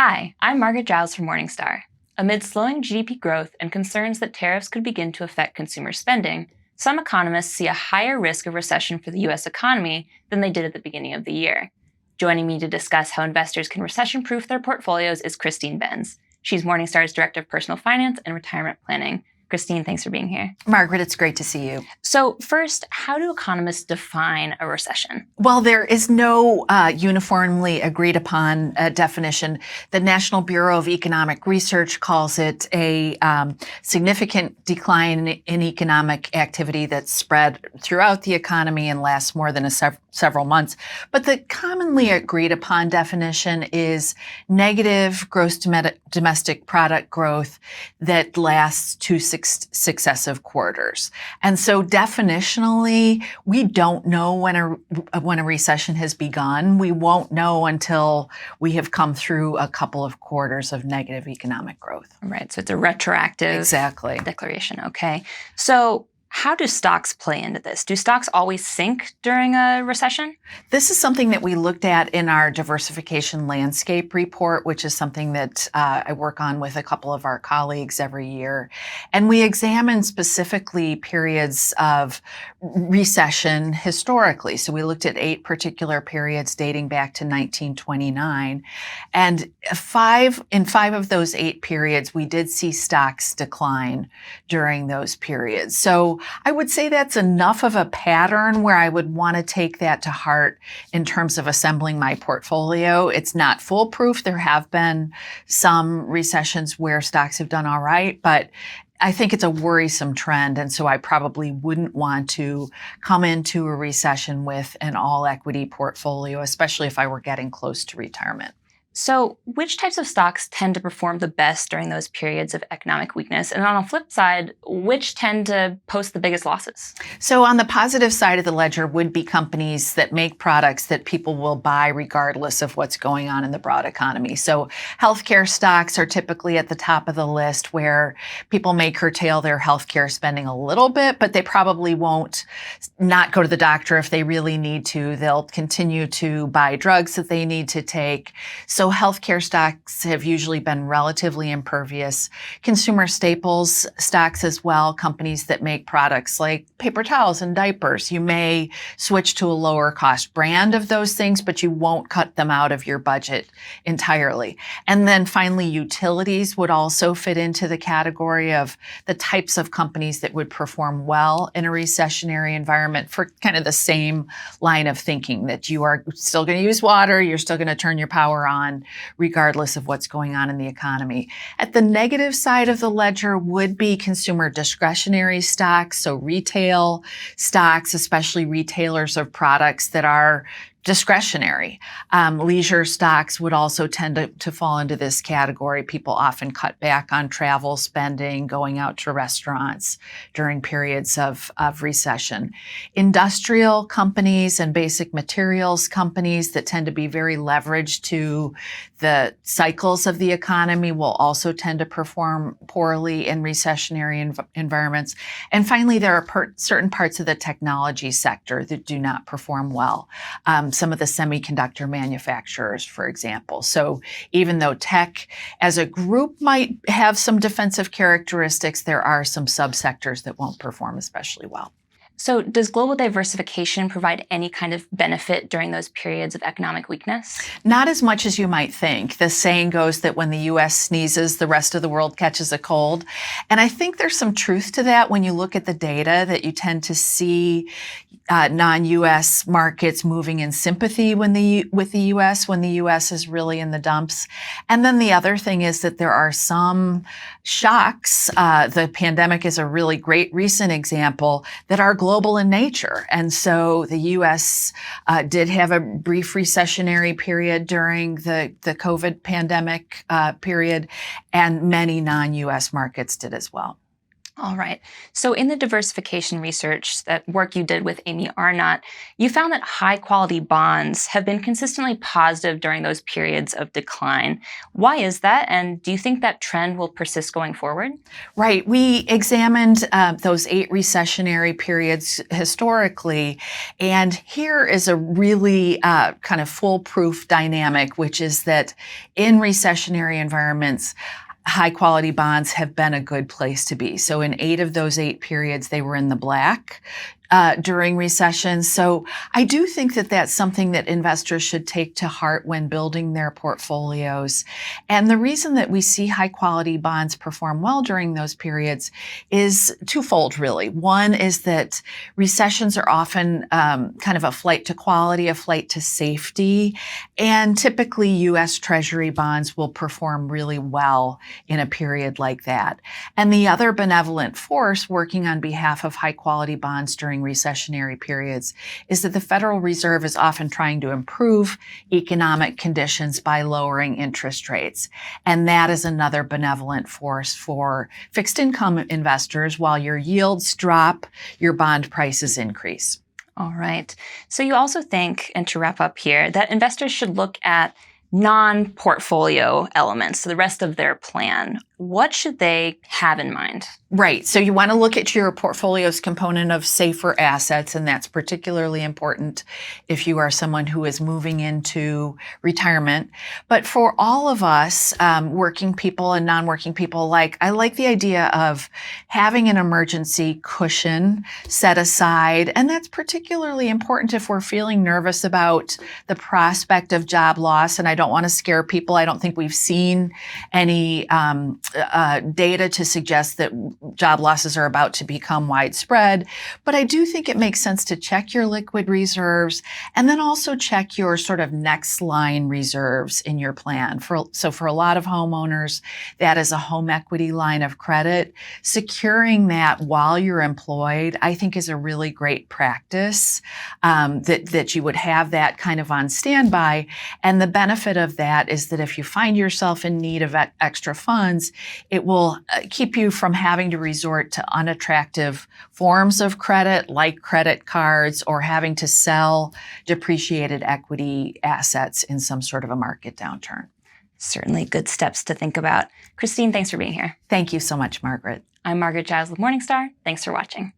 Hi, I'm Margaret Giles from Morningstar. Amid slowing GDP growth and concerns that tariffs could begin to affect consumer spending, some economists see a higher risk of recession for the U.S. economy than they did at the beginning of the year. Joining me to discuss how investors can recession-proof their portfolios is Christine Benz. She's Morningstar's Director of Personal Finance and Retirement Planning. Christine, thanks for being here. Margaret, it's great to see you. So first, how do economists define a recession? Well, there is no uniformly agreed upon definition. The National Bureau of Economic Research calls it a significant decline in economic activity that's spread throughout the economy and lasts more than several months. But the commonly agreed upon definition is negative gross domestic product growth that lasts two successive quarters. And so definitionally, we don't know when a recession has begun. We won't know until we have come through a couple of quarters of negative economic growth. Right, so it's a retroactive declaration. Okay. So how do stocks play into this? Do stocks always sink during a recession? This is something that we looked at in our diversification landscape report, which is something that I work on with a couple of our colleagues every year. And we examine specifically periods of recession historically. So we looked at 8 particular periods dating back to 1929. And in 5 of those 8 periods, we did see stocks decline during those periods. So I would say that's enough of a pattern where I would want to take that to heart in terms of assembling my portfolio. It's not foolproof. There have been some recessions where stocks have done all right, but I think it's a worrisome trend. And so I probably wouldn't want to come into a recession with an all equity portfolio, especially if I were getting close to retirement. So which types of stocks tend to perform the best during those periods of economic weakness? And on the flip side, which tend to post the biggest losses? So on the positive side of the ledger would be companies that make products that people will buy regardless of what's going on in the broad economy. So healthcare stocks are typically at the top of the list where people may curtail their healthcare spending a little bit, but they probably won't not go to the doctor if they really need to. They'll continue to buy drugs that they need to take. So healthcare stocks have usually been relatively impervious. Consumer staples stocks as well, companies that make products like paper towels and diapers. You may switch to a lower cost brand of those things, but you won't cut them out of your budget entirely. And then finally, utilities would also fit into the category of the types of companies that would perform well in a recessionary environment for kind of the same line of thinking, that you are still going to use water, you're still going to turn your power on, regardless of what's going on in the economy. At the negative side of the ledger would be consumer discretionary stocks, so retail stocks, especially retailers of products that are discretionary. Leisure stocks would also tend to fall into this category. People often cut back on travel spending, going out to restaurants during periods of recession. Industrial companies and basic materials companies that tend to be very leveraged to the cycles of the economy will also tend to perform poorly in recessionary environments. And finally, there are certain parts of the technology sector that do not perform well. Some of the semiconductor manufacturers, for example. So even though tech as a group might have some defensive characteristics, there are some subsectors that won't perform especially well. So does global diversification provide any kind of benefit during those periods of economic weakness? Not as much as you might think. The saying goes that when the U.S. sneezes, the rest of the world catches a cold. And I think there's some truth to that when you look at the data, that you tend to see non-U.S. markets moving in sympathy with the U.S. when the U.S. is really in the dumps. And then the other thing is that there are some shocks. The pandemic is a really great recent example that are global in nature. And so the U.S. Did have a brief recessionary period during the COVID pandemic period, and many non-U.S. markets did as well. All right. So, in the diversification research, that work you did with Amy Arnott, you found that high quality bonds have been consistently positive during those periods of decline. Why is that? And do you think that trend will persist going forward? Right. We examined those 8 recessionary periods historically, and here is a really kind of foolproof dynamic, which is that in recessionary environments, high quality bonds have been a good place to be. So in 8 of those 8 periods, they were in the black. During recessions. So I do think that that's something that investors should take to heart when building their portfolios. And the reason that we see high quality bonds perform well during those periods is twofold, really. One is that recessions are often kind of a flight to quality, a flight to safety. And typically U.S. Treasury bonds will perform really well in a period like that. And the other benevolent force working on behalf of high quality bonds during recessionary periods is that the Federal Reserve is often trying to improve economic conditions by lowering interest rates. And that is another benevolent force for fixed income investors. While your yields drop, your bond prices increase. All right. So, you also think, and to wrap up here, that investors should look at non-portfolio elements, so the rest of their plan. What should they have in mind? Right. So you want to look at your portfolio's component of safer assets, and that's particularly important if you are someone who is moving into retirement. But for all of us, working people and non-working people, I like the idea of having an emergency cushion set aside. And that's particularly important if we're feeling nervous about the prospect of job loss. And I don't want to scare people. I don't think we've seen any data to suggest that job losses are about to become widespread. But I do think it makes sense to check your liquid reserves and then also check your sort of next line reserves in your plan. So for a lot of homeowners, that is a home equity line of credit. Securing that while you're employed, I think is a really great practice, that you would have that kind of on standby. And the benefit of that is that if you find yourself in need of extra funds, it will keep you from having to resort to unattractive forms of credit like credit cards or having to sell depreciated equity assets in some sort of a market downturn. Certainly good steps to think about. Christine, thanks for being here. Thank you so much, Margaret. I'm Margaret Giles with Morningstar. Thanks for watching.